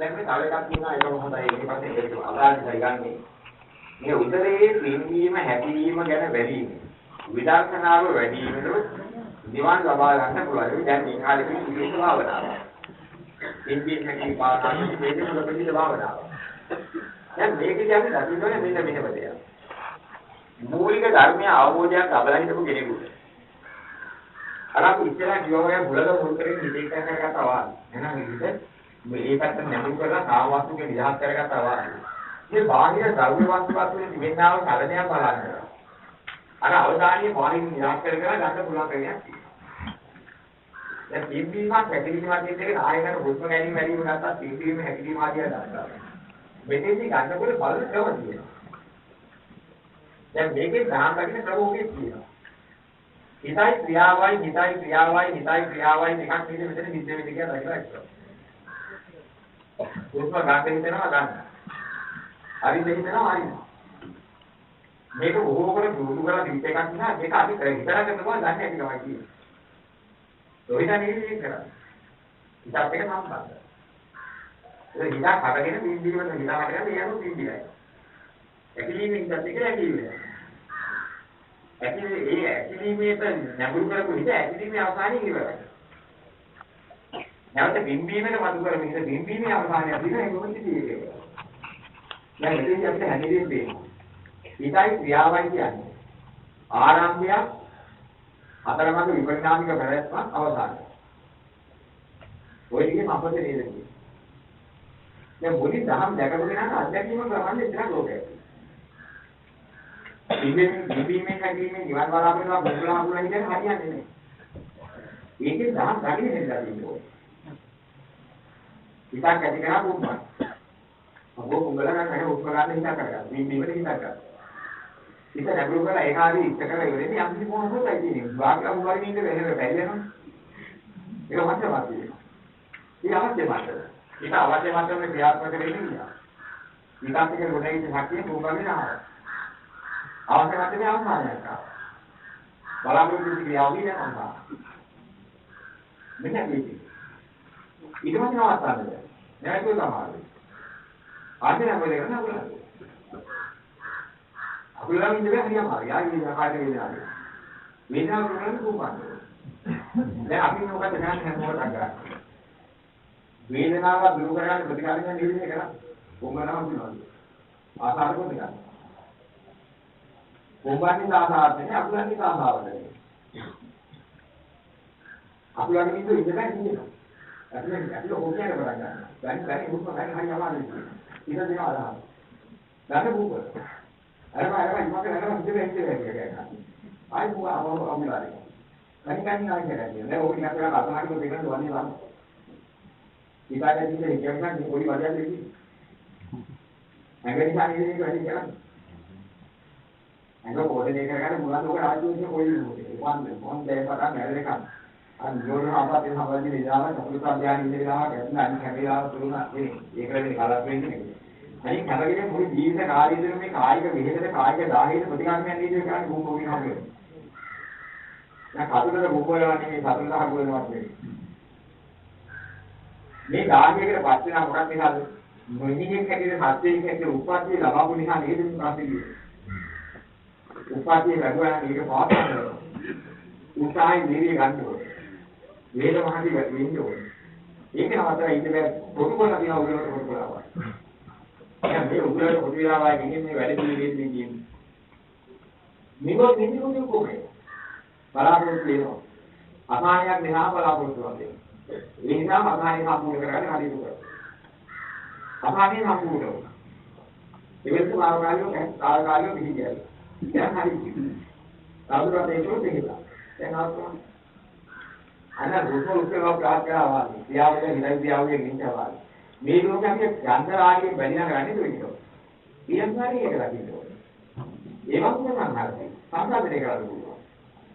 දැන් මේ තව එකක් තියෙනවා ඒක හොඳයි ඊට පස්සේ ඒක අදාළයි ගන්නේ. මේ උදරයේ පිම්වීම හැකිලිම ගැන වැඩි විදර්ශනාව වැඩි වෙනකොට නිවන් ලබා ගන්න පුළුවන්. දැන් මේ කාලේ පිළිසිත භාවනාව. පිම්වීම හැකිලි පාඩම් දෙකේ මොකද පිළිසිත භාවනාව. දැන් මේකදී අපි දකින්නේ මෙන්න මෙහෙම දෙයක්. මූලික ධර්මය අවබෝධයක් ලබලා හිටපු කෙනෙකුට අර අපි ඉස්සරහ කියවගේ බුලක මුල් කරගෙන හිතේක කරගත්තා වාගේ. එහෙනම් ඉතින් මේ පැත්ත නැඹුරු කරලා කාමවස්තුක නිදහස් කරගත්තා වාගේ. මේ බාහිර ද්‍රව්‍ය වස්තු වලින් තිබෙනා වූ කලණයක් බලන්න. අර අවධානීය බාහිර නිදහස් කරගෙන ගන්න පුළුවන් කෙනෙක්. දැන් පිම්බීමක් හැකිලිමක් කියන එක ආයෙකට හුස්ම ගැනීම වැඩි වුණා නැත්නම් පිම්බීම හැකිලිම ආදිය ගන්නවා. මෙතෙන්දි ගන්නකොට බලන ක්‍රම තියෙනවා. දැන් මේකේ ග්‍රහණ කරගෙන ක්‍රමෝකේ තියෙනවා. හිතයි ක්‍රියාවයි හිතයි ක්‍රියාවයි හිතයි ක්‍රියාවයි එකක් නේද මෙතන නිද්ද වෙන්නේ කියලා හිතනවා. හුස්ම ගන්න හිතනවා ගන්න. හරි දෙහිතනවා හරි. මේක බොහෝ කර දුරු කරලා දිත් එකක් නා මේක අපි හිතලා කරනවා ගන්න හැටි තමයි කියන්නේ. ඔයිට නෙවෙයි කරන්නේ. හිතත් එක සම්බන්ධයි. ඒ හිතක් හදගෙන බින්දිවල හිතකට යන මේ යන බින්දියයි. ඇකිලිමේ හිතත් එක ඇකිලිමේ. ඇකිලිමේට නැඹුරු කරපු හිත ඇකිලිමේ අවසානයේ ඉවරයි. නැවත බින්දීමේට මතු කරමින් හිත බින්දීමේ අවසානය දින ඒක මොකද කියන්නේ? දැන් මෙතෙන්දී අපිට හැදෙන්නේ තියෙනවා. හිතයි ක්‍රියාවයි කියන්නේ ආරම්භයක් අතරමඟ විපරිණාමික ප්‍රවැත්මක් අවසානය. ඔය ටිකේ අපතේ නේද කියන්නේ. දැන් මුලින් දහම් දැකපු කෙනාට අත්දැකීම කරන්නේ ඉතන ලෝකයක්. ඉබේමේ හැදීමේ නිවන් බලාපොරොත්තු බුදුලා හඳුනා හිටියම හරියන්නේ නැහැ. ඒකේ දහම් දකින්නේ නැද්ද කියන්නේ. හිතක් ඇති කරා බුම්මා. අබෝ උඹලා නැහැ උත්ප ගන්න හිතා කරගන්න. මේ මෙවට හිතා ගන්න. හිත නැඹුරු කරලා ඒක හරි ඉස්ස කරලා ඉවරදී යම් කිසි මොහොතයි තියෙන්නේ. වාක්‍ය උඹලා ඉන්නේ වෙහෙර බැරියනවා. ඒක මත වාක්‍යය. ඒ අවශ්‍ය මාත්‍රය. ඒක අවශ්‍ය මාත්‍රෙම ක්‍රියාත්මක වෙන්නේ නෑ. විකාශක ගොඩනැගිලි ශක්තිය භූගමේ නැහැ. අවශ්‍ය මාත්‍රේ අවසානයක් ආවා. බලාපොරොත්තු ක්‍රියාවලිය නෑ. මෙන්න මේක. ඊට පස්සේ නවත්තන්න බෑ. නැවතුම් තමයි. ආයෙත් මොකද කරන්නේ අපුලලා? අපුලලා ඉන්නේ හරියම හරි. ආයෙත් කාට වෙන්නේ? වේදනාව කරන්නේ කොහොමද? දැන් අපි මොකද කරන්නේ හැමෝටම කරන්නේ? වේදනාව දුරු කරගන්න ප්‍රතිකාරයෙන් නිවිදේ කරන්නේ. කොහොමනම් කියනවා. ආසාර කොහොමද කරන්නේ? කොහොමද ආසාරන්නේ? අපුලන්නේ ආසාරන්නේ. අපුලන්නේ ඉඳලා ඉඳලා අපි ඕකේ කරලා ගන්න. දැන් උත්පත් ගන්න හරිය අමාරුයි. ඉතින් මේක අදහස්. ගන්න බුක. අර ඉමක ඉඳලා කියලා. ආයි බුක අමුලාරේ. කණිකන් නායි කරන්නේ. දැන් ඕක නිකන් කරලා අතහරින්න දෙන්න දුවන්නේ වань. ඊටාට ඉන්නේ කියන්නේ පොඩි වඩයක් දෙන්නේ. නැගණි සානියේ වැඩි කරන්නේ. අංග පොඩේ කරගන්න මුලන් ඔක රාජ්‍යෝෂයේ කොයි මොකද? මොන් දෙය පටන් හැරෙකම්. අන්න ජෝරන අපතේ සම්බන්ධ විලාම චතුර්ථ අධ්‍යාන ඉන්න විලාම ගැටන අනිත් හැමලාම තුරුන වෙන්නේ. ඒක වෙන්නේ කලක් වෙන්නේ. අනිත් හැමගෙම මුළු ජීවිත කාර්යයේ මේ කායික විහෙතේ කායික දාහයේ ප්‍රතිකාරමයන් නේද කරන්නේ භූම විනාශ වෙනවා. දැන් කතුලට භූම වලවන්නේ මේ සතුන් දහක වෙනවත් නෙවෙයි. මේ දාහයකට පස් වෙනා මොකක්ද නිසාද? මොනිකෙන් කැටියේ සත්‍යයෙන් කැටියේ උපාධිය ලබාපු නිසා නේද මේ ප්‍රශ්නේ. උපාධිය ලැබුවා නම් ඒක පාස් කරනවා. උසායි නිවිය ගන්න ඕනේ. වේද මහදී වෙන්නේ ඕනේ. ඒක නතර ඉඳලා පොදු කරලා තියන උගලට පොදු කරනවා. දැන් මේ උගලට පොදු වෙලාවයි ගෙනින් මේ වැඩ පිළිවෙලෙන් කියන්නේ. මේක නිමිනුනේ කොහේ? බලාපොරොත්තු වෙනවා. අසහනයක් නෙහා බලාපොරොත්තු වෙනවා. ඒ නිසා අසහනය සම්පූර්ණ කරගන්න හරියට කරනවා. අසහනය සම්පූර්ණ වෙනවා. ඒකත් තාවකාලිකව පිළිගන්න. දැන් හරියි. සාදුරට ඒක දෙහිලා. දැන් ආවම අන්න රූප උත්සව ප්‍රාප්ත කරනවා. ක්‍රියාවලිය හිතයි ක්‍රියාවලිය නින්දවා. මේ ලෝකයේ අපි ගන්ධරාගයේ බැඳිනා ගන්නේ දෙවියෝ. ඊයන්කාරී එක දකින්න ඕනේ. ඒවත් මොනවාද? සංසන්දනය කරන්න පුළුවන්.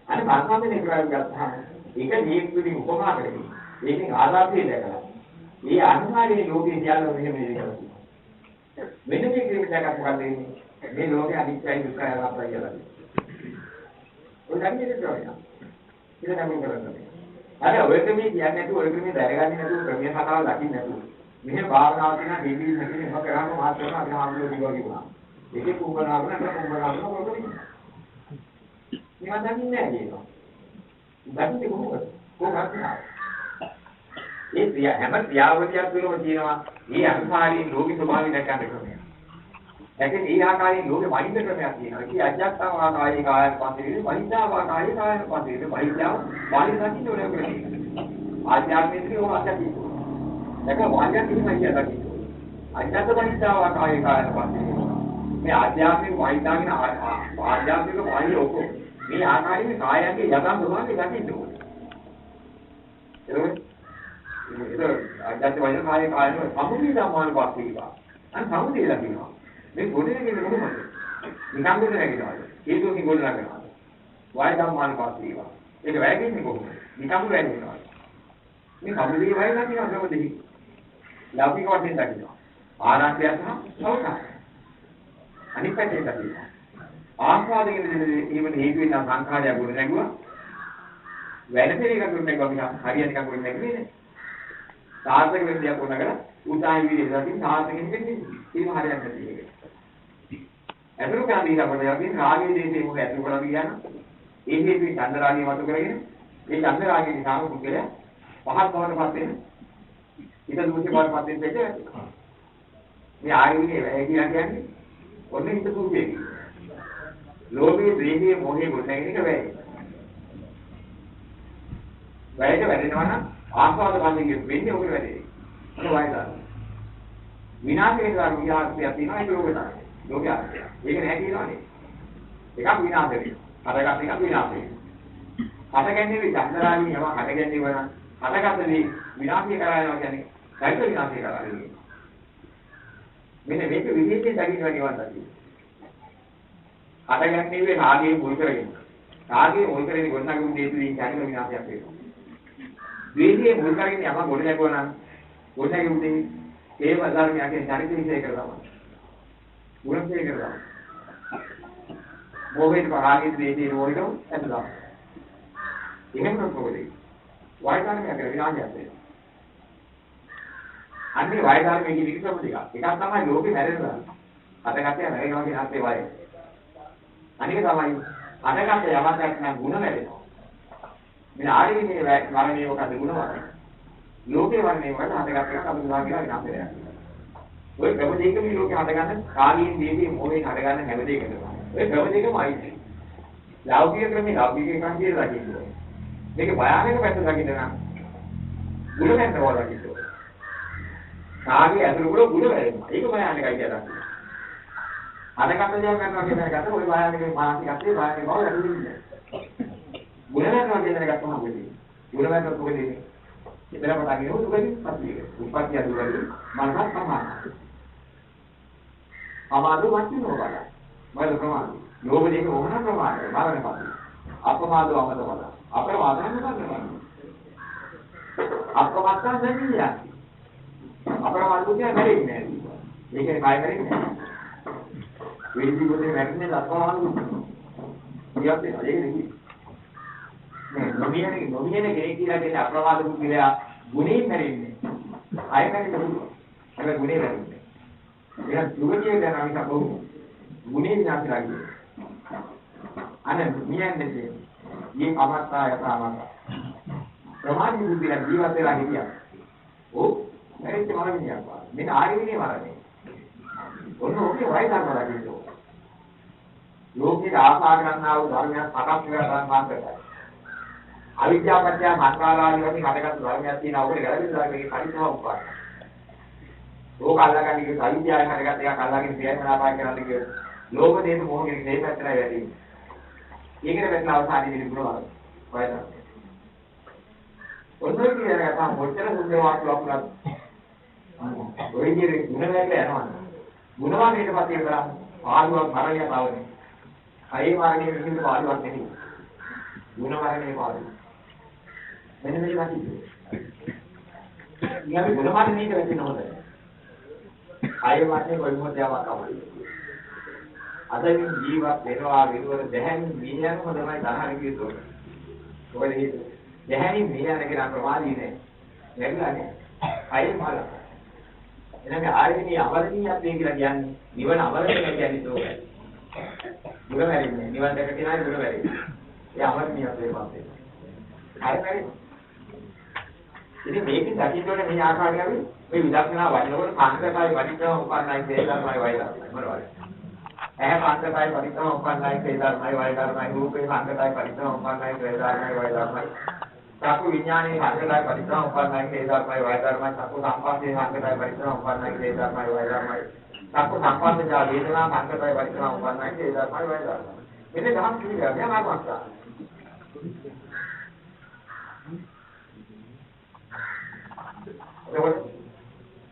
අන්න සංසන්දනය කරලා ගත්තාම ඒක දීප්තිදී උපමා කරගෙන ඒකෙන් ආදාපිය දැකලා. මේ අනුමානයේ ලෝකේ සියල්ල මෙහෙම ඉඳලා. මෙන්න මේ ක්‍රියාවක් මොකක්ද වෙන්නේ? මේ ලෝකේ අනිත්‍යයි දුක්ඛයි අනාත්මයි කියලා. ඔය දැනෙන්නේ නැහැ. ඒක නම් කරන්නේ. අර ඔය ක්‍රමයේ කියන්නේ නැතුව ඔය ක්‍රමයේ දැනගන්නේ නැතුව ක්‍රමයේ කතාව දකින්න නැතුව මෙහෙ භාවනාව කියන දෙවි නැතිනේ මොකද කරාම මාත් කරන අපි ආම්ලෝ දිගෝ කිව්වා. ඒකේ කුඹනාව කොහොමද? නිකන් දන්නේ නැහැ කියනවා. දන්නේ කොහොමද? කොහොමද? ඒ හැම ක්‍රියාවලියක් තුළම තියෙනවා මේ අනුසාරී ලෝක ස්වභාවය දැක්කම ක්‍රමයක්. දැන් ඒ ආකාරයෙන් ලෝකෙ වහින්න ක්‍රමයක් තියෙනවා. ඒ අජ්ජත්තාව ආකාරයේ කායන පස්සේ වහින්දාව ආකාරයේ කායන පස්සේ වහින්දාව වහින්න ඕනේ කියන්නේ. ආධ්‍යාත්මිකව ඕක අත්‍යන්තයි. දැන් වාඥා කිසිම කියලාදී. අජ්ජත් වහින්දාව ආකාරයේ කායන පස්සේ මේ ආධ්‍යාත්මික වහින්දාගෙන ආධ්‍යාත්මික වහින ඕක මේ ආකාරයේ කායයන්ගේ යථා ස්වභාවය දකින්න ඕනේ. ඒක අජ්ජත් වහින කායයේ කායන සමුදේ ධම්මාන පස්සේ අන්න සමුදේ ලකිනවා. මේ ගොඩේ කියන්නේ කොහොමද? නිකන් ගොඩ නැගිනවා. හේතුකින් ගොඩ නැගනවා. වාය ධම්මාන පස්සේ ඒක වැගෙන්නේ කොහොමද? නිකන් ගොඩ නැගිනවා. මේ සමුදේ වය නැතිනවා කොහොමද? ලෞකික වශයෙන් දකිනවා. ආනාපානය සහ සෞඛාය. අනිත් පැත්තේ දකිනවා. ආස්වාදයෙන් ඉන්න හේතු වෙන සංඛාරය ගොඩ නැගුවා. වැඩ පිළිවෙලක් ගොඩ නැගුවා හරියට නිකන් ගොඩ නැගුවේ. සාර්ථක වෙන්නේ කොහොමද? උදායි විදිහට සාර්ථකෙන් වෙන්නේ. ඒක හරියට නැති එක. අතුරු කාමී අපේ යකින් රාගයේ දේශේ මොකද අතුරු කරලා කියන ඒ හේතුවේ චන්ද රාගය වතු කරගෙන ඒ චන්ද රාගයේ නිසාම පුද්ගලයා පහත් බවටපත් වෙන ඊට දුකේ බවටපත් වෙන දෙයක් මේ ආයුධයේ වැය කියලා කියන්නේ ඔන්න හිත දුකේ ලෝභයේ ද්වේෂයේ මොහේ ගොඩනැගෙන එක වැය වැයට වැඩෙනවා නම් ආස්වාද කන්දේ වෙන්නේ ඔබේ වැඩේ ඒක වයිදා විනාශයේ දාන විහාරයක් තියෙනවා ඒක ලෝකේ ලෝකයක්. ඒක නැහැ කියනවනේ. එකක් විනාශ වෙනවා. හටගන්න එකක් විනාශ වෙනවා. හටගන්නේ චන්දරාගී යම හටගන්නේ වන හටගන්නේ විනාශය කරා යනවා කියන්නේ සයිත විනාශය කරා යනවා. මෙන්න මේක විශේෂයෙන් දකින්න නිවන් දකින්න. හටගන්නේ වේ රාගයේ මුල් කරගෙන. රාගයේ මුල් කරගෙන ගොඩනගමු දේතුලින් කියන්නේ විනාශයක් වෙනවා. ද්වේෂයේ මුල් කරගෙන යම ගොඩ නැගුවා නම් ගොඩනගමු දෙන්නේ ඒ වදාර්මයේ චරිත විශ්ලේෂණය කරනවා. උරන්සේ කරලා මොහේට පහාගේ දේදී රෝලිනෝ එතනවා එහෙම කරපොදේ වයිදාර්මය කර විනාශයක් වෙනවා අන්නේ වයිදාර්මයේ විකසම එකක් තමයි ලෝකේ මැරෙනවා අදගත්තේ මැරෙනවා කියන අර්ථය වයි අනික තමයි අදගත්ත යමක් නම් ಗುಣ මැරෙනවා මේ ආර්යනේ මරණේ මොකද ಗುಣ වරයි ලෝකේ වරණේ මොකද අදගත්ත එක අනුගමනය කියලා විනාශ වෙනවා ඔය ප්‍රම දෙක මේ ලෝකේ හදගන්න කාගින් දේදී මොලේ හදගන්න හැම දෙයකටම. ඔය ප්‍රම දෙකමයි. ලෞකික ක්‍රමේ ලෞකික එකක් කියලා දකින්න ඕනේ. මේක භයානක පැත්ත දකින්න නම් ගුණ නැත්නම් වල දකින්න ඕනේ. කාගේ අතුරු වල ගුණ වැරෙනවා. ඒක භයානකයි කියලා දකින්න. හදගන්න දේවල් කරනවා කියන එකට ඔය භයානක මානසිකත්වයේ භයානක බව ලැබෙන්නේ. ගුණ නැත්නම් කියන එකට තමයි වෙන්නේ. ගුණ නැත්නම් මොකද වෙන්නේ? ඉතල පටන් ගියොත් උගදී පස්සේ. උපත්ති අදුරදී මනසක් සමානයි. අමාරු වචන වල මල ප්‍රමාණය ලෝභ දෙක ඕන ප්‍රමාණය මරණ පස්සේ අපමාදව අමත වල අප්‍රමාදයෙන් කරනවා අප්‍රමාදයෙන් දෙන්නේ අප්‍රමාද කියන්නේ නැරෙන්නේ නැහැ ඒකේ බය කරන්නේ වෙලිදි පොතේ වැටෙන්නේ අප්‍රමාද කියත් ඒක නෙමෙයි නේ නොමියනේ කෙනෙක් කියලා කියන්නේ අප්‍රමාද පුද්ගලයා ගුණේ නැරෙන්නේ අය නැරෙන්නේ ඒක ගුණේ නැරෙන්නේ ඒක දුගතිය ගැන අපි කවු ගුණේ විනාශ කරන්නේ අනේ මියන්නේ මේ අවස්ථාව යතාවක ප්‍රමාණික බුද්ධිලා ජීවත් වෙලා හිටියා ඔව් නැරිච්ච මරණියක් මෙන්න ආයෙන්නේ මරණේ ඔන්න ඔකේ වයිදාන වලදී ලෝකේ ආසා කරන්නා වූ ධර්මයක් සකස් කරලා ගන්න අවිද්‍යාව පත්‍ය සංකාරාදී වගේ හදගත් ධර්මයක් තියෙනවා ඔකට ගැලපෙන ධර්මයේ පරිසම උපාද ඕක අල්ලගන්න එක අවිද්‍යාවෙන් හදගත් එකක් අල්ලගෙන ප්‍රයත්නපාය කරන්න කිය ලෝභ දේශ මොහොතේ මේ පැත්තට යදී ඒකේ වෙන අවසානයේදී විගුණවල වයිදාන ඔන්නෝ කියන්නේ අපා මොච්චර සුන්දරවත් ලකුණක් ඔය ඉන්නේ ගුණවලට යනවා ගුණවාදයට පස්සේ කරා පාළුවක් මරණය පාවනේ අය මාර්ගයේ විසින් පාළුවක් නෙමෙයි ගුණවරණේ පාළුව මෙන්න මේක නැති ඉතින් ගුණවාද මේක වෙන්නේ නැහැ අය මාර්ගයේ කොයි මොහොතේවත් අවදි අදින් ජීවත් වෙනවා විරුවර දැහැමි මියනම තමයි තරහරි කියතෝක ඔය දෙහි දැහැමි මියන කියන ප්‍රමාණී නෑ නැගලානේ අය මාර්ගය එහෙනම් ආයතනීය අවරණීයත්වය කියලා කියන්නේ නිවන අවරණීය කියන්නේ ඕකයි. මුල වැරෙන්නේ. නිවන දැක කෙනායි මුල වැරෙන්නේ. ඒ අවරණීයත්වයේ පස්සේ. හරි. ඉතින් මේකෙන් දකින්නෝනේ මේ ආකාරය අපි මේ විදර්ශනා වඩනකොට කාන්තකයි වඩිනවා උපන්නයි තේලමයි වයිලා. මොනවද? ඇහැ කාන්තකයි වඩිනවා උපන්නයි තේලමයි වයිලාමයි රූපේ කාන්තකයි වඩිනවා උපන්නයි තේලමයි වයිලාමයි. චක්කු විඥානයේ කාන්තකයි වඩිනවා උපන්නයි තේලමයි වයිලාමයි. චක්කු සංපස්සේ කාන්තකයි වඩිනවා උපන්නයි තේලමයි වයිලාමයි. චක්කු සංපස්සේ වේදනා කාන්තකයි වඩිනවා උපන්නයි තේලමයි වයිලාමයි. මෙන්න ගහක් කිව්වා මෙයා මාර්ගවත්.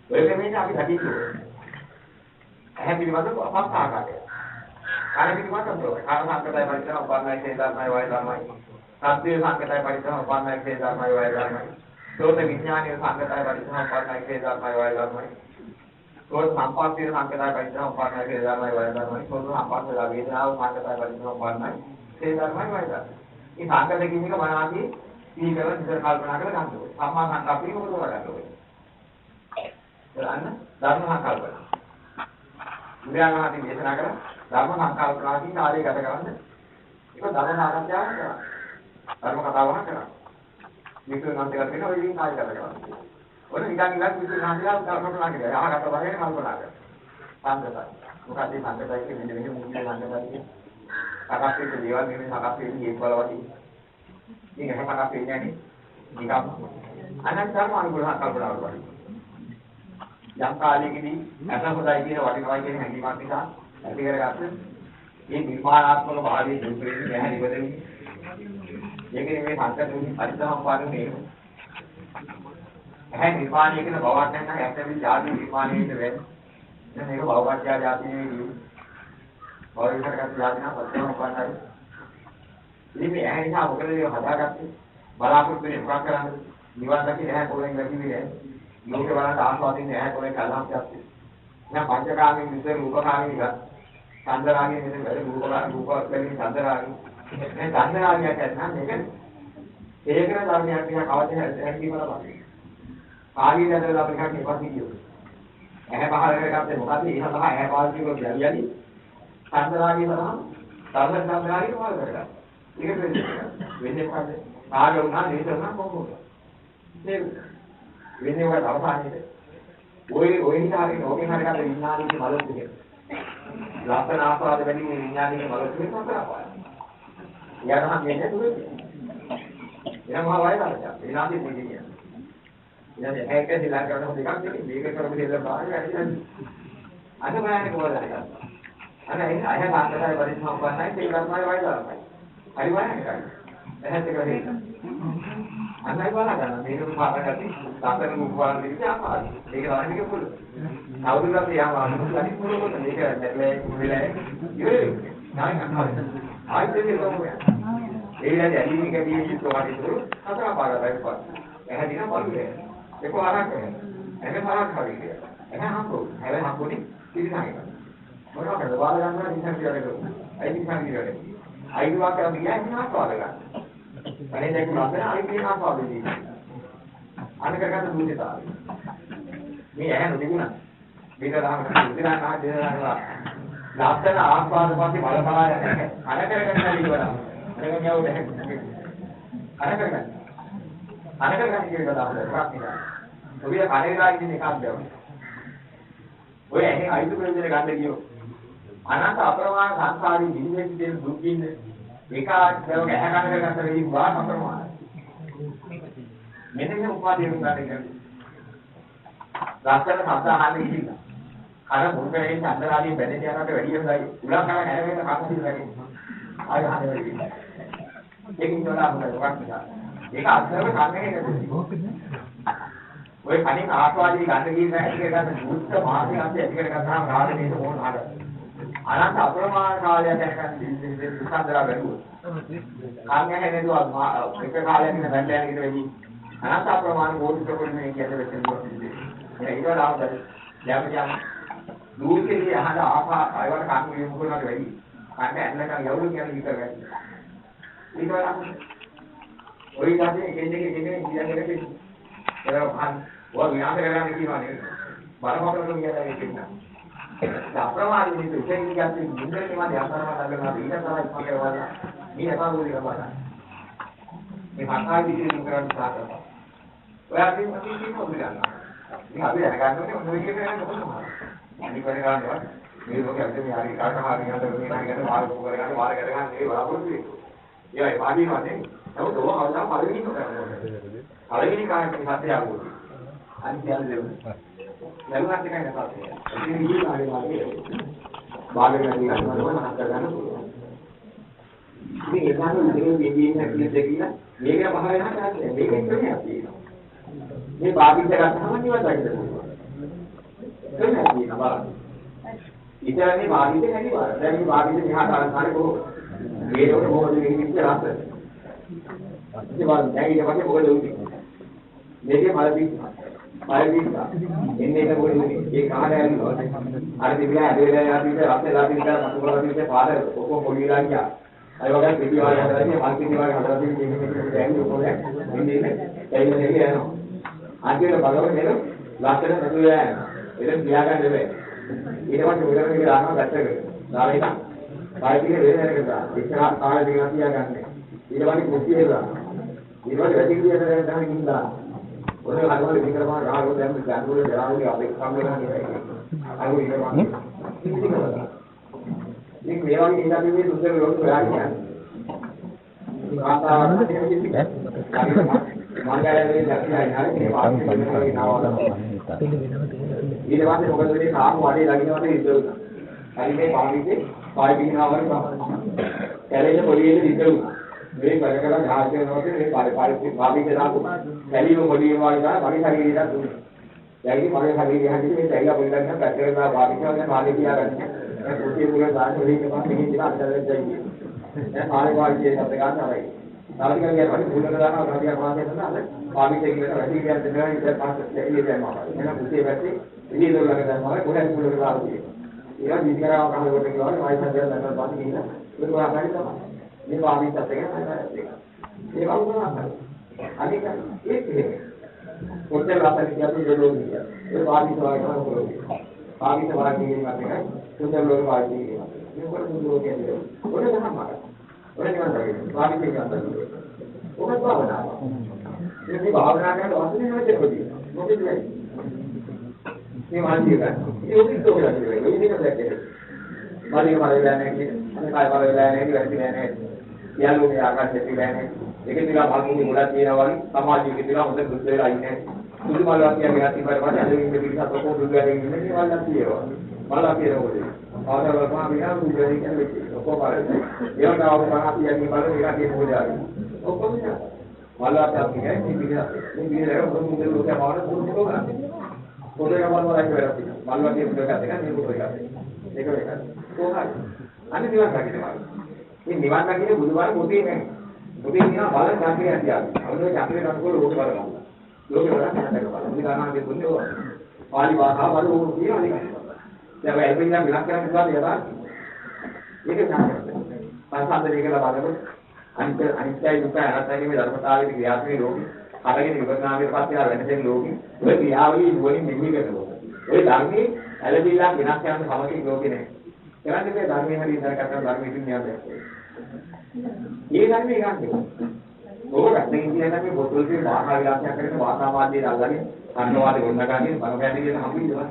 ඔය කෙනෙක් අපි දකින්නේ ඇහැ පිළිබඳව අපක් ආකාරය. කාය පිළිබඳව කාය සංකතය පරිච්ඡේද උපන්නයි තේදාමයි වයදාමයි. සත්‍ය සංකතය පරිච්ඡේද උපන්නයි තේදාමයි වයදාමයි. සෝත විඥානීය සංකතය පරිච්ඡේද උපන්නයි තේදාමයි වයදාමයි. සෝත සම්පස්සේ සංකතය පරිච්ඡේද උපන්නයි තේදාමයි වයදාමයි. සෝත සම්පස්සේ වේදනාව සංකතය පරිච්ඡේද උපන්නයි තේදාමයි වයදාමයි. මේ සංකත කියන එක මනවාදී සීකරන ඉතර කල්පනා කරලා ගන්න ඕනේ. සම්මා සංකප්පේ මොකද කරගන්න ඕනේ. බලන්න ධර්ම සංකල්පන. බුදුරජාණන් දේශනා කළ ධර්ම සංකල්පනාදී කාර්යය ගත කරන්න. ඒක ධර්ම සාකච්ඡාවක් කරා. ධර්ම කතාවක් කරා. මේක නම් දෙයක් වෙන ඔය විදිහින් කාර්ය ගත කරනවා. ඔන්න නිකන් ඉලක්ක විශ්වාසය කල්පනා කරලා යහකට වගේ කල්පනා කරා. සංකල්පය. මොකද මේ සංකල්පය කියන්නේ මෙන්න මුලින්ම සංකල්පය. සකස් වෙන දේවල් නෙමෙයි සකස් වෙන්නේ ඒක බලවදී. මේක හැමකට වෙන්නේ නැහැ. නිකම් අනන්ත ධර්ම අනුග්‍රහ කල්පනා කරනවා. යම් කාලයකදී අසහොදයි කියන වටිනවා කියන හැඟීමක් නිසා ඇති කරගත්ත මේ නිර්මාණාත්මක භාවයේ දුක්ඛයෙන් නැහැ ඉවදෙන්නේ. ඒකනේ මේ සංකල්පුනි පරිසම්පාදනය මේ. ඇහැ නිර්මාණය කියන බවක් නැත්නම් ඇත්තටම ජාති නිර්මාණයට වෙන්නේ. දැන් මේක භවපත්‍ය ජාති නෙවෙයි. භවයකට ජාති නම් පරිසම්පාදනයි. ඉතින් ඇහැ නිසා මොකද මේ හදාගත්තේ? බලාපොරොත්තු වෙන්නේ මොකක් කරන්නද? නිවන් දකින්න ඇහැ පොළෙන් වැටිවිලේ. लोग वाला आस्वादी ने है कोई कलाम जाते ना पंचकामी मिसे रूपकामी का चंद्रागी मिसे वेरे रूप लेकिन चंद्रागी मैं चंद्रागी कहना लेकिन एक ना दाम यार क्या खाते हैं की वाला बात आगे नजर आप लिखा के पास वीडियो है बाहर करके आपसे मुकाबले यहां कहा है पास की को यानी चंद्रागी वाला चंद्रागी को मार करेगा ठीक है वेने पास आगे उठा नहीं चलना कौन होगा වෙන්නේ ඔය අවසානයේද ඔය හිතාගෙන ඕකෙන් හරියට විඥානීය මලොත් දෙක ලක්ෂණ ආස්වාද වැඩි මේ විඥානීය මලොත් දෙක කරපාන යනවා කියන්නේ දුරේ එනවා වයිලා එනාදී පොඩි කියන්නේ ඉතින් ඒක දිලා කරන දෙකක් නෙමෙයි මේක කරපු දෙයක් බාහිර ඇවිල්ලා අද බලන්නේ කොහොමද අර ඒක අය කාන්තරය පරිසම්පන්නයි ඒක තමයි වයිලා හරි වයින්නේ එහෙත් ඒක දෙන්න අන්නයි බලන්න ගන්න මේක පාරකට සාතන මුඛවාන දෙකේ ආපාද ඒක තමයි මේක පුළු කවුරුත් යාම අනුසාරි පුළු කොට මේක නැත්ලේ කුලේ ඉවරයි නායි අහන්න ආයිත් ඒක තමයි ඒ ඉන්නේ ඇලිනි කැදී සිතුවාටි දුරු අතර පාරයි පාර එහෙ දින බලුවේ ඒක ආරක් කරන්නේ ඒක පාරක් හරි ඒක හම්බු හැබැයි හම්බුනේ ඉතින් මොනවද බාල ගන්නවා ඉතින් කියලා කරමු අයිති සංගීතවල අයිති වාක්‍යය කියන්නේ මොනවද ගන්න අනේ දැන් මොකද අයිති ආපාදෙදී අනක කරගන්න දුන්නේතාවය මේ ඇහැ නොතිබුණා මේක රාම ඉතිරා නා දෙනවා ලස්සන ආස්වාද පස්සේ බලපලා යන්නේ අනක කරගන්න ඉවරයි අනක යවුද අනක කරගන්න කියන කතාව ප්‍රාර්ථනා ඔබේ කණේලා ඉන්නේ එකක් දැව ඔය ඇහෙන් අයිති ප්‍රයෝජන ගන්න ගියෝ අනන්ත අප්‍රමාණ සංසාරී ජීවිතයේ තියෙන දුක් ඉන්නේ ඒකාත් දවක ඇහැ කන කරගත්ත වෙයි වා අප්‍රමාණ මෙන්න මේ උපාදී වුණාට කියන්නේ ලස්සන සද්ද අහන්නේ ඉන්න අර මුල්කරේ චන්දරාදී බැඳේ යනකට වැඩි හොඳයි උලන් කරා හැරෙන්න කප්පිල් වැඩි ආය අහන්නේ වැඩි ඒකින් වල අපිට වක් නිසා ඒක අත්දැක කන්නේ නේද ඔය කණින් ආස්වාදී ගන්න කියන එක ගන්න දුක්ඛ මාර්ගය අපි ඇති කරගත්තාම රාග නේද ඕන ආද අනන්ත අප්‍රමාණ කාලයක් යනකම් දුක්ඛන්දරා බැලුවොත් කාන්නේ නේදුවා එක කාලයක් ඉඳන් බැලලා යන එක වෙන්නේ අනන්ත අප්‍රමාණ කෝටි ප්‍රකෘතිනේ කියන්නේ වෙන්නේ ඒක ඊළාවද යම් දුකේ අහන ආපා අයවට කන්න යොමු කරනවට වැඩි කන්න ඇන්නකම් යවුරු කියන විතර වැඩි ඊට ඔය ඉතින් එන්නේ ඉන්නේ ඉන්නේ ඒක ඔය විනාශ කරගන්න කියනවා නේද බරපතල කියලා කියනවා. අප්‍රමාදී මිනිස්සු ඉතින් කියන්නේ මුන්දේ මා ධ්‍යානවල ගන්නවා ඊට තමයි ඉස්මතු කරවලා මේ අපාගෝලිය බලන්න. මේ හකායි විදිහින් කරන්න සාකච්ඡා. ඔයාගේ මොකද කියන්නේ? ඉතින් අපි දැනගන්න ඕනේ මොන විදිහට කරන්නේ. අනිත් වෙන ගන්නවා. මේ ලෝකෙ අපිට මේ හරි කාටහරි යනකොට මේ හරියට මාර්ග කරගන්න මාර්ග කරගන්න ඒ බලාපොරොත්තු වෙන්නේ. ඒවයි පාඩිනවනේ. නමුත් ඔය අවදාන පළවෙනි කරන්නේ. පළවෙනි කාර්යයේ සත්‍ය ආවෝද. අනිත් යන දෙන්නේ. ලැබුණාට එකයි නැපත්. ඉතින් ඉතින් ආවේ මාර්ගයේ. බාහිර ගන්නවා මනස කරගන්න පුළුවන්. ඉතින් ඒ කාරණා දෙකේ බින්දින්න කියලා මේක පහ වෙනවා කියන්නේ මේකෙන් ප්‍රශ්නයක් තියෙනවා. මේ බාහිර ගන්නවා නිවසක් දෙනවා. ප්‍රශ්නයක් තියෙනවා. ඉතරනේ වාගිත නැති වාර. දැන් මේ වාගිත මෙහාට අරන්කාරේ කොහොමද? මේකට මොකද මේ විදිහට රස. ඉතින් වාර දැන් ඊට පස්සේ මොකද උන්නේ? මේකේ මල පිටා. මල පිටා. එන්නේ ඒක මොකද උනේ? ඒ කාලය ඇවිල්ලා අර තිබිලා ඇදලා යාපිට රසලා පිටා මතුකලා පිටේ පාද ඔක්කොම පොඩිලා ගියා. අය වගේ පිටි වාර හදලා මල් පිටි වාර හදලා තියෙන මේක දැන් ඔක්කොම ඉන්නේ එන්නේ යනවා. අන්තිමට බලව නේද? ලස්සන නතුල යනවා. ඒක ගියා ගන්න බෑ. ඊට පස්සේ උඩට මේක දානවා ගැටකට. දාලා ඉතින් පායිතිගේ වේදනකට දානවා. ඉස්සරහ කාලේ දිගට තියාගන්න. ඊට පස්සේ කුස්සියේ දානවා. ඊට පස්සේ වැඩි කිරියට දැන් තමයි ඉඳලා. ඔය හදවල විකරම රාගෝ දැන් ගන්නුල දරාවුලි අපේ සම්මේලන නේද? අර උඩ ඉන්නවා. ඉතින් මේ වගේ ඉඳලා මේ සුන්දර ලෝක හොයා කියන්නේ. ආතාවට දෙන්නේ. මාර්ගයලේ දැක්කයි හරිනේ වාස්තු වෙනවා නාවල. ඊට පස්සේ මොකද වෙන්නේ කාම වඩේ ළඟිනවට ඉඳලා. හරි මේ පාවිච්චි පායි පිටිනාවර තමයි. කැලේට පොලියේ ඉඳලා. මේ වැඩ කරලා ආශය වෙනකොට මේ පාවිච්චි පාවිච්චි දාපු. කැලියෝ පොලියේ වගේ තමයි මගේ ශරීරයට දුන්නේ. දැන් ඉතින් මගේ ශරීරය හැදිලි මේ තැයිලා පොලිලන්න පැත්තකට දාලා පාවිච්චි කරන කාලේ තියාගන්න. මේ කුටි මුල දාන්න වෙලින් තමයි මෙහි ඉඳලා අන්තරයෙන් දෙන්නේ. දැන් පාලි පාවිච්චි එකක් ගන්න තමයි. තාලිකන් කියන වගේ මුලට දානවා ගාඩියක් වාසේ කරනවා. පාවිච්චි කියන වැඩි කියන දෙනවා ඉතින් පාස් එළිය යනවා. එහෙනම් කුටියේ පැත්තේ එළිය දොරලක දානවා කොහෙන්ද මුලට දාලා තියෙන්නේ. ඒක විදිහටම කමකට කියවල වයිසන් දෙන්න නැත්නම් පාස් ගිහින් ඒක වාහයි තමයි. මේ පාවිච්චිත් එක තමයි. ඒක වුණා. අනික ඒක කොච්චර රසක් කියද්දී දෙලෝකිය. ඒ පාවිච්චි වගේ කරනවා. පාවිච්චි වගේ කියනවත් එකයි සුන්දර ලෝක පාවිච්චි කියනවා. මේ කොට සුන්දර ලෝක කියන්නේ. ඔය තමයි. ඔය නිකන් පාවිච්චි කරනවා. ඔබ භාවනාව. මේ භාවනා කරන වස්තුවේ නැති කොටිය. මොකද කියන්නේ? මේ මානසික ගන්න. ඒක උදිත වෙලා ඉන්නේ. ඔය දෙක දැක්කේ. මාළික මාළිලා නැහැ කියන්නේ. අනිකාය මාළිලා නැහැ වැඩි නැහැ. යාළුවෝ ආකාශයට ඉලා නැහැ. ඒකේ තියලා මල්මුණි මුලක් තියෙනවා වගේ සමාජයේ තියලා හොඳ දුක් වෙලා ඉන්නේ. සුදු මල්ලක් කියන්නේ නැති බර පස්සේ අද ඉන්නේ පිටසත් ඔක්කොම දුක් වෙලා ඉන්නේ. මේ මල්ලක් තියෙනවා. මල්ලක් කියනකොට. ආවදවල පහ විනා දුක් වෙලා ඉන්නේ. ඔක්කොම බලන්න. ඒවට ආවම පහ කියන්නේ බලන්න ඒක තියෙන මොකද ආවේ. ඔක්කොම මල්ලක් කියන්නේ මේ පිටසත්. මේ පිටසත් මොකද මුදල් ලෝකේ මාන දුක් කරන්නේ. පොඩේ ගමන් වලක් වෙලා තියෙනවා. මල්ලක් කියන එකත් එක නේ පොඩේ එකත්. ඒක එකයි. කොහොමද? අනිත් නිවන් දකින්නවා. මේ නිවන් දකින්නේ බුදුබණ පොතේ නැහැ. පොතේ කියනවා බලන ඡාතිය ඇතියාවි. අවුරුදු ඡාතියට අනුකූල ලෝක බල ගන්න. ලෝක බල නැහැ බලන්න. මේ ගානාගේ දුන්නේ ඕවා. පාලි භාෂාව වල ඕක කියනවා නේ. දැන් ඔය එල්පින් නම් විලක් කරන්න පුළුවන් යනවා. මේක තමයි. පස්සන්දේ කියලා බලනකොට අනිත්‍යයි දුක්ඛයි අනාත්මයි මේ ධර්මතාවයේ ක්‍රියාත්මක ලෝකෙ අරගෙන ඉවරනාමයේ පස්සේ ආ වෙනසෙන් ලෝකෙ ඔය ක්‍රියාවලිය නුවණින් මෙහි කරනවා. ඔය ධර්මයේ ඇලවිලා විනාශ යන සමකින් ලෝකෙ නැහැ. ඒවන්නේ මේ ධර්මයේ හරි ඉඳලා කරන ධර්මයේ විඥානය. ඒ ධර්මයේ ගන්න. ඕක දැන් කියන්නේ මේ බොතල්කේ වාහන විලාසයක් කරගෙන වාතාමාද්‍යය දාලාගෙන අන්නවාදී ගොන්නගාගෙන බලපෑදී කියන හම්බ ඉඳලා